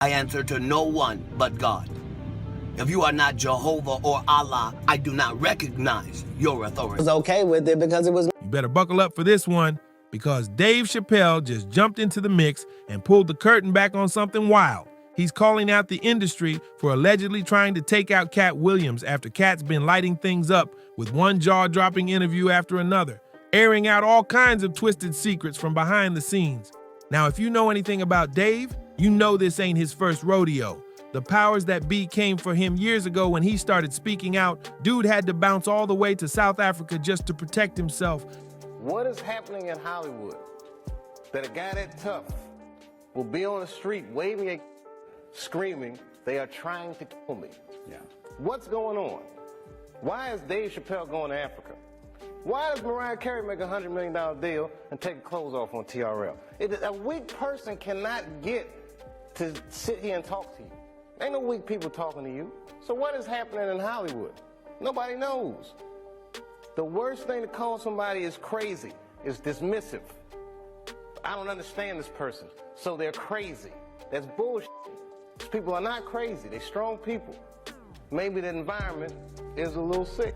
I answer to no one but God. If you are not Jehovah or Allah, I do not recognize your authority. I was okay with it because it was... You better buckle up for this one, because Dave Chappelle just jumped into the mix and pulled the curtain back on something wild. He's calling out the industry for allegedly trying to take out Katt Williams after Katt's been lighting things up with one jaw-dropping interview after another, airing out all kinds of twisted secrets from behind the scenes. Now, if you know anything about Dave, you know this ain't his first rodeo. The powers that be came for him years ago when he started speaking out. Dude had to bounce all the way to South Africa just to protect himself. What is happening in Hollywood that a guy that tough will be on the street waving at screaming, they are trying to kill me? Yeah. What's going on? Why is Dave Chappelle going to Africa? Why does Mariah Carey make a $100 million deal and take her clothes off on TRL? A weak person cannot get to sit here and talk to you. Ain't no weak people talking to you. So what is happening in Hollywood? Nobody knows. The worst thing to call somebody is crazy, is dismissive. I don't understand this person, so they're crazy. That's bullshit. These people are not crazy, they're strong people. Maybe the environment is a little sick.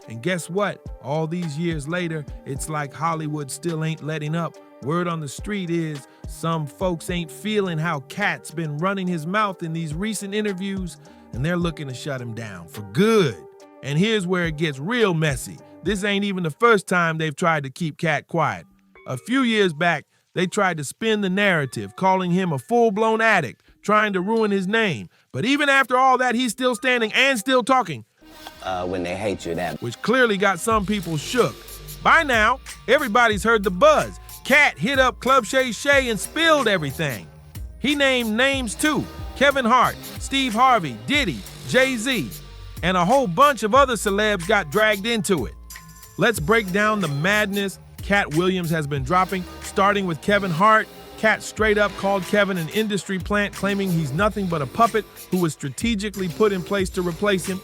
And guess what? All these years later, it's like Hollywood still ain't letting up. Word on the street is some folks ain't feeling how Katt's been running his mouth in these recent interviews, and they're looking to shut him down for good. And here's where it gets real messy. This ain't even the first time they've tried to keep Katt quiet. A few years back, they tried to spin the narrative, calling him a full-blown addict, trying to ruin his name. But even after all that, he's still standing and still talking. when they hate you that. Which clearly got some people shook. By now, everybody's heard the buzz. Katt hit up Club Shay Shay and spilled everything. He named names too. Kevin Hart, Steve Harvey, Diddy, Jay-Z, and a whole bunch of other celebs got dragged into it. Let's break down the madness Katt Williams has been dropping, starting with Kevin Hart. Katt straight up called Kevin an industry plant, claiming he's nothing but a puppet who was strategically put in place to replace him.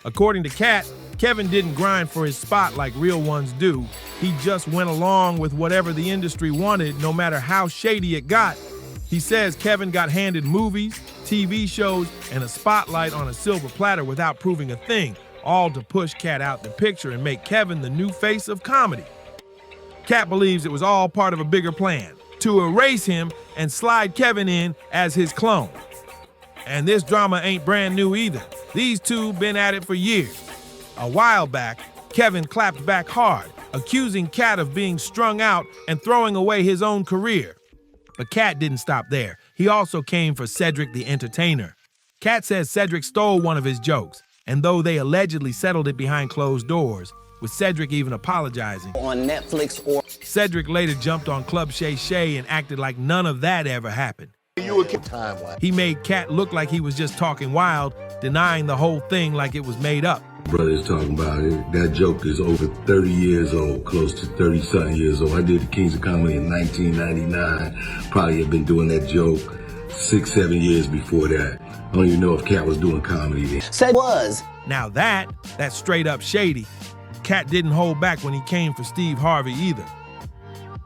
According to Katt, Kevin didn't grind for his spot like real ones do. He just went along with whatever the industry wanted, no matter how shady it got. He says Kevin got handed movies, TV shows, and a spotlight on a silver platter without proving a thing, all to push Katt out the picture and make Kevin the new face of comedy. Katt believes it was all part of a bigger plan, to erase him and slide Kevin in as his clone. And this drama ain't brand new either. These two been at it for years. A while back, Kevin clapped back hard, accusing Katt of being strung out and throwing away his own career. But Katt didn't stop there. He also came for Cedric the Entertainer. Katt says Cedric stole one of his jokes, and though they allegedly settled it behind closed doors, with Cedric even apologizing. On Netflix or... Cedric later jumped on Club Shay Shay and acted like none of that ever happened. He made Katt look like he was just talking wild, denying the whole thing like it was made up. Brother is talking about it. That joke is over 30 years old, close to 30-something years old. I did the Kings of Comedy in 1999. Probably had been doing that joke 6-7 years before that. I don't even know if Katt was doing comedy then. Said was. Now that's straight up shady. Katt didn't hold back when he came for Steve Harvey either.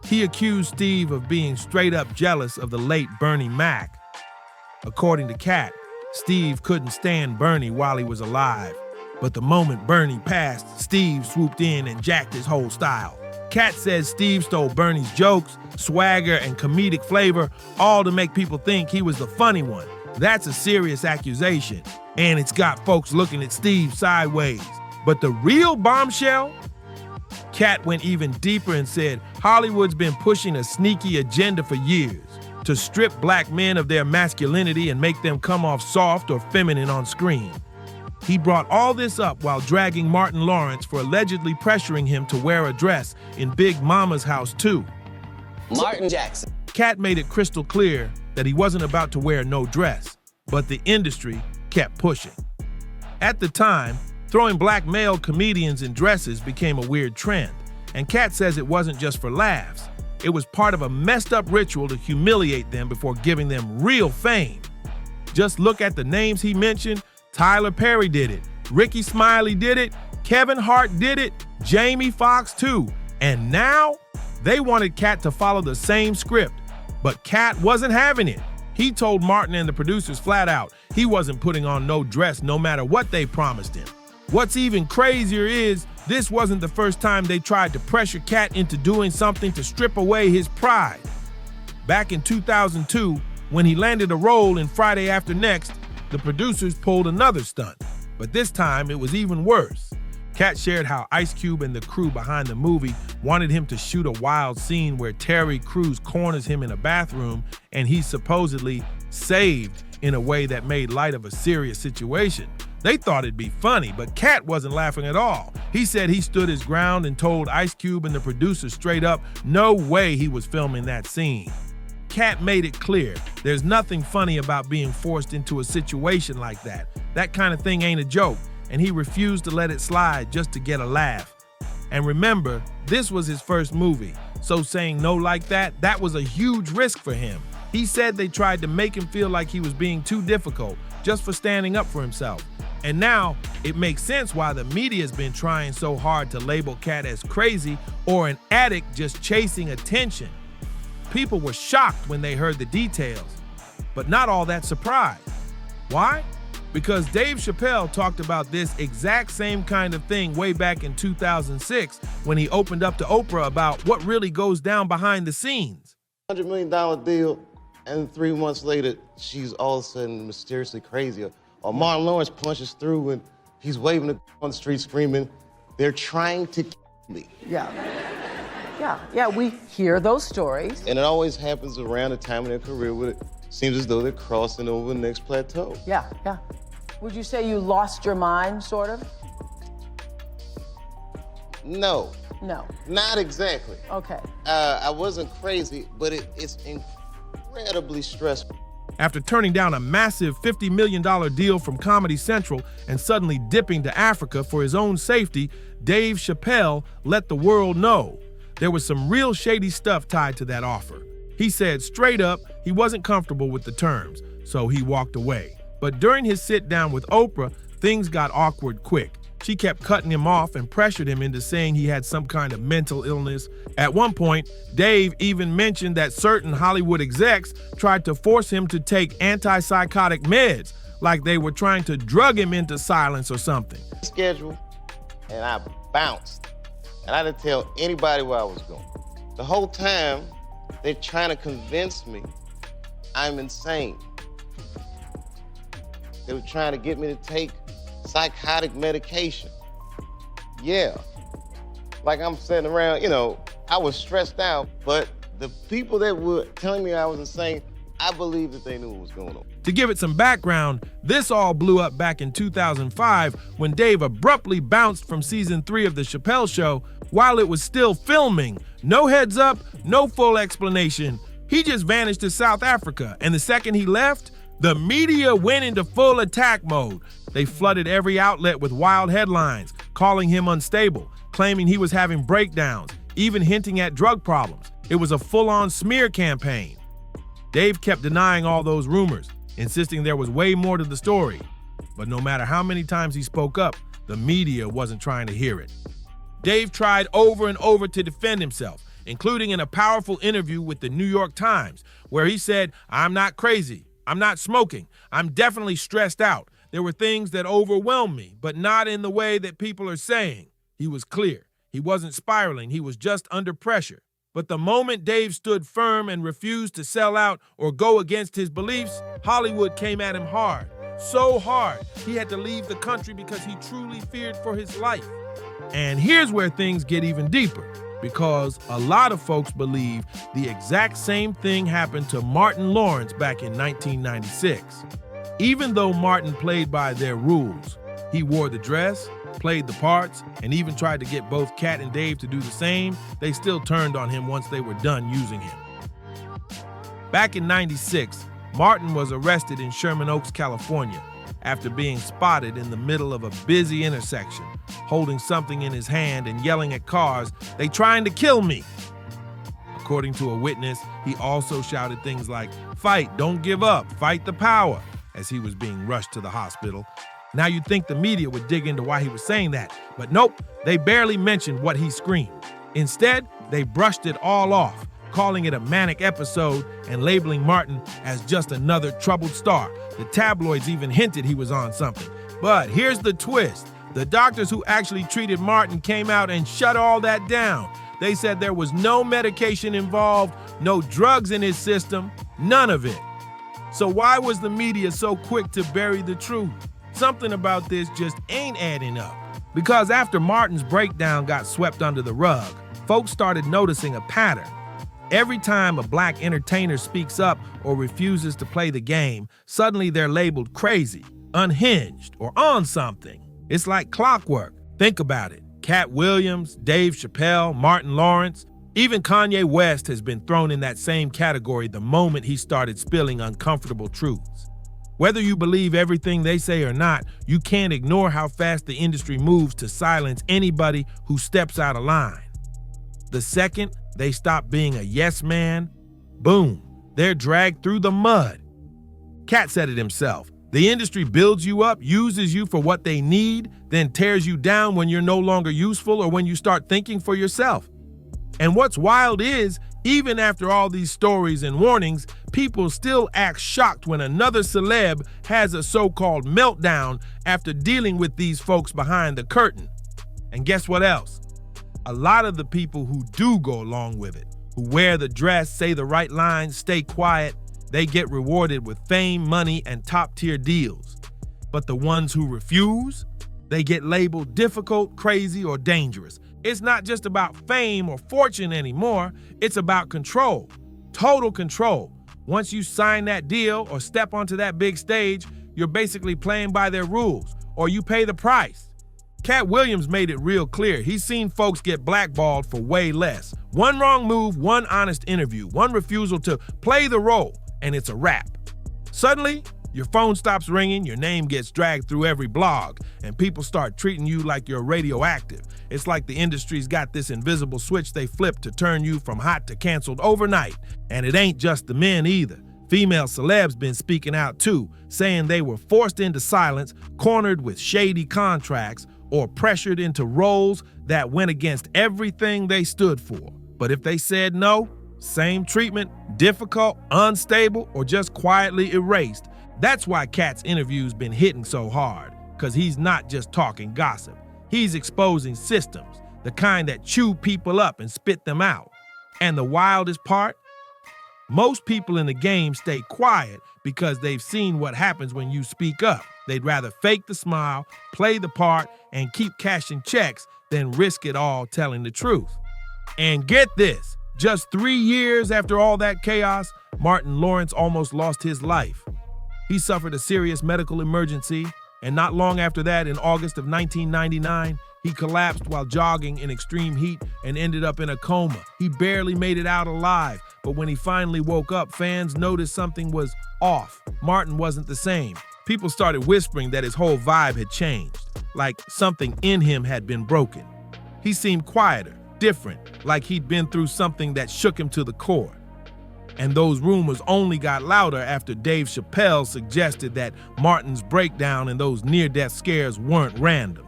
He accused Steve of being straight up jealous of the late Bernie Mac. According to Katt, Steve couldn't stand Bernie while he was alive. But the moment Bernie passed, Steve swooped in and jacked his whole style. Katt says Steve stole Bernie's jokes, swagger, and comedic flavor, all to make people think he was the funny one. That's a serious accusation, and it's got folks looking at Steve sideways. But the real bombshell? Katt went even deeper and said Hollywood's been pushing a sneaky agenda for years to strip black men of their masculinity and make them come off soft or feminine on screen. He brought all this up while dragging Martin Lawrence for allegedly pressuring him to wear a dress in Big Mama's house too. Martin Jackson. Katt made it crystal clear that he wasn't about to wear no dress, but the industry kept pushing. At the time, throwing black male comedians in dresses became a weird trend, and Katt says it wasn't just for laughs. It was part of a messed up ritual to humiliate them before giving them real fame. Just look at the names he mentioned. Tyler Perry did it, Ricky Smiley did it, Kevin Hart did it, Jamie Foxx too. And now, they wanted Katt to follow the same script. But Katt wasn't having it. He told Martin and the producers flat out he wasn't putting on no dress no matter what they promised him. What's even crazier is this wasn't the first time they tried to pressure Katt into doing something to strip away his pride. Back in 2002, when he landed a role in Friday After Next, the producers pulled another stunt, but this time it was even worse. Katt shared how Ice Cube and the crew behind the movie wanted him to shoot a wild scene where Terry Crews corners him in a bathroom and he's supposedly saved in a way that made light of a serious situation. They thought it'd be funny, but Katt wasn't laughing at all. He said he stood his ground and told Ice Cube and the producers straight up no way he was filming that scene. Katt made it clear there's nothing funny about being forced into a situation like that. That kind of thing ain't a joke, and he refused to let it slide just to get a laugh. And remember, this was his first movie, so saying no like that was a huge risk for him. He said they tried to make him feel like he was being too difficult just for standing up for himself. And now it makes sense why the media's been trying so hard to label Katt as crazy or an addict just chasing attention. People were shocked when they heard the details, but not all that surprised. Why? Because Dave Chappelle talked about this exact same kind of thing way back in 2006 when he opened up to Oprah about what really goes down behind the scenes. $100 million deal, and 3 months later, she's all of a sudden mysteriously crazy. Or Martin Lawrence punches through and he's waving on the street screaming, "They're trying to kill me." Yeah, we hear those stories. And it always happens around the time of their career where it seems as though they're crossing over the next plateau. Yeah. Would you say you lost your mind, sort of? No. No. Not exactly. Okay. I wasn't crazy, but it's incredibly stressful. After turning down a massive $50 million deal from Comedy Central and suddenly dipping to Africa for his own safety, Dave Chappelle let the world know there was some real shady stuff tied to that offer. He said straight up he wasn't comfortable with the terms, so he walked away. But during his sit-down with Oprah, things got awkward quick. She kept cutting him off and pressured him into saying he had some kind of mental illness. At one point, Dave even mentioned that certain Hollywood execs tried to force him to take antipsychotic meds, like they were trying to drug him into silence or something. Schedule, and I bounced. And I didn't tell anybody where I was going. The whole time, they're trying to convince me I'm insane. They were trying to get me to take psychotic medication. Yeah. Like I'm sitting around, I was stressed out, but the people that were telling me I was insane, I believe that they knew what was going on. To give it some background, this all blew up back in 2005 when Dave abruptly bounced from season 3 of The Chappelle Show while it was still filming. No heads up, no full explanation. He just vanished to South Africa, and the second he left, the media went into full attack mode. They flooded every outlet with wild headlines, calling him unstable, claiming he was having breakdowns, even hinting at drug problems. It was a full-on smear campaign. Dave kept denying all those rumors, insisting there was way more to the story. But no matter how many times he spoke up, the media wasn't trying to hear it. Dave tried over and over to defend himself, including in a powerful interview with the New York Times, where he said, "I'm not crazy. I'm not smoking. I'm definitely stressed out. There were things that overwhelmed me, but not in the way that people are saying." He was clear. He wasn't spiraling. He was just under pressure. But the moment Dave stood firm and refused to sell out or go against his beliefs, Hollywood came at him hard. So hard, he had to leave the country because he truly feared for his life. And here's where things get even deeper, because a lot of folks believe the exact same thing happened to Martin Lawrence back in 1996. Even though Martin played by their rules, he wore the dress, played the parts, and even tried to get both Katt and Dave to do the same, they still turned on him once they were done using him. Back in '96, Martin was arrested in Sherman Oaks, California, after being spotted in the middle of a busy intersection, holding something in his hand and yelling at cars, "They trying to kill me." According to a witness, he also shouted things like, "Fight, don't give up, fight the power," as he was being rushed to the hospital. Now you'd think the media would dig into why he was saying that, but nope, they barely mentioned what he screamed. Instead, they brushed it all off, calling it a manic episode and labeling Martin as just another troubled star. The tabloids even hinted he was on something. But here's the twist. The doctors who actually treated Martin came out and shut all that down. They said there was no medication involved, no drugs in his system, none of it. So why was the media so quick to bury the truth? Something about this just ain't adding up. Because after Martin's breakdown got swept under the rug, folks started noticing a pattern. Every time a black entertainer speaks up or refuses to play the game, suddenly they're labeled crazy, unhinged, or on something. It's like clockwork. Think about it. Katt Williams, Dave Chappelle, Martin Lawrence, even Kanye West has been thrown in that same category the moment he started spilling uncomfortable truths. Whether you believe everything they say or not, you can't ignore how fast the industry moves to silence anybody who steps out of line. The second they stop being a yes man, boom, they're dragged through the mud. Katt said it himself. The industry builds you up, uses you for what they need, then tears you down when you're no longer useful or when you start thinking for yourself. And what's wild is, even after all these stories and warnings, people still act shocked when another celeb has a so-called meltdown after dealing with these folks behind the curtain. And guess what else? A lot of the people who do go along with it, who wear the dress, say the right lines, stay quiet, they get rewarded with fame, money, and top-tier deals. But the ones who refuse, they get labeled difficult, crazy, or dangerous. It's not just about fame or fortune anymore. It's about control, total control. Once you sign that deal or step onto that big stage, you're basically playing by their rules, or you pay the price. Katt Williams made it real clear. He's seen folks get blackballed for way less. One wrong move, one honest interview, one refusal to play the role, and it's a wrap. Suddenly, your phone stops ringing, your name gets dragged through every blog, and people start treating you like you're radioactive. It's like the industry's got this invisible switch they flip to turn you from hot to canceled overnight. And it ain't just the men either. Female celebs been speaking out too, saying they were forced into silence, cornered with shady contracts, or pressured into roles that went against everything they stood for. But if they said no, same treatment, difficult, unstable, or just quietly erased. That's why Katt's interview's been hitting so hard, because he's not just talking gossip. He's exposing systems, the kind that chew people up and spit them out. And the wildest part? Most people in the game stay quiet because they've seen what happens when you speak up. They'd rather fake the smile, play the part, and keep cashing checks than risk it all telling the truth. And get this, just 3 years after all that chaos, Martin Lawrence almost lost his life. He suffered a serious medical emergency, and not long after that, in August of 1999, he collapsed while jogging in extreme heat and ended up in a coma. He barely made it out alive, but when he finally woke up, fans noticed something was off. Martin wasn't the same. People started whispering that his whole vibe had changed, like something in him had been broken. He seemed quieter, different, like he'd been through something that shook him to the core. And those rumors only got louder after Dave Chappelle suggested that Martin's breakdown and those near-death scares weren't random.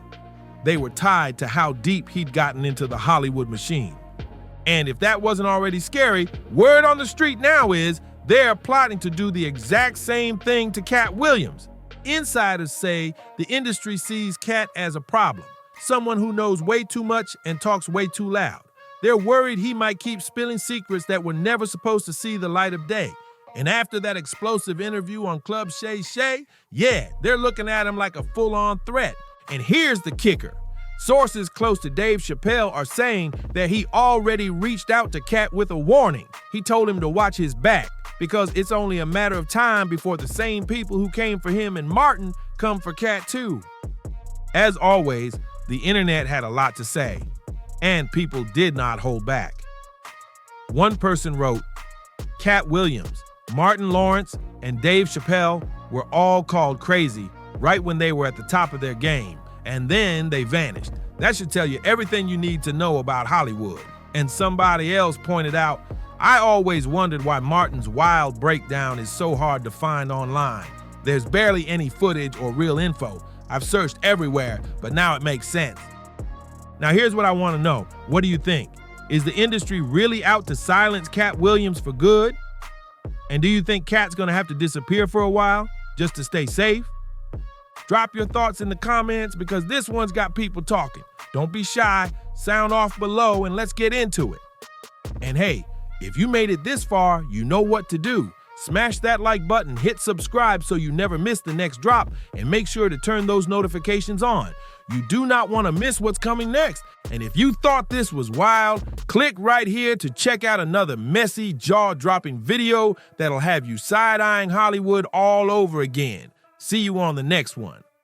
They were tied to how deep he'd gotten into the Hollywood machine. And if that wasn't already scary, word on the street now is they're plotting to do the exact same thing to Katt Williams. Insiders say the industry sees Katt as a problem, someone who knows way too much and talks way too loud. They're worried he might keep spilling secrets that were never supposed to see the light of day. And after that explosive interview on Club Shay Shay, yeah, they're looking at him like a full-on threat. And here's the kicker. Sources close to Dave Chappelle are saying that he already reached out to Katt with a warning. He told him to watch his back because it's only a matter of time before the same people who came for him and Martin come for Katt too. As always, the internet had a lot to say, and people did not hold back. One person wrote, Katt Williams, Martin Lawrence, and Dave Chappelle were all called crazy right when they were at the top of their game, and then they vanished. That should tell you everything you need to know about Hollywood. And somebody else pointed out, I always wondered why Martin's wild breakdown is so hard to find online. There's barely any footage or real info. I've searched everywhere, but now it makes sense. Now here's what I want to know. What do you think? Is the industry really out to silence Katt Williams for good? And do you think Katt's gonna have to disappear for a while just to stay safe? Drop your thoughts in the comments because this one's got people talking. Don't be shy, sound off below, and let's get into it. And hey, if you made it this far, you know what to do. Smash that like button, hit subscribe so you never miss the next drop, and make sure to turn those notifications on. You do not want to miss what's coming next. And if you thought this was wild, click right here to check out another messy, jaw-dropping video that'll have you side-eyeing Hollywood all over again. See you on the next one.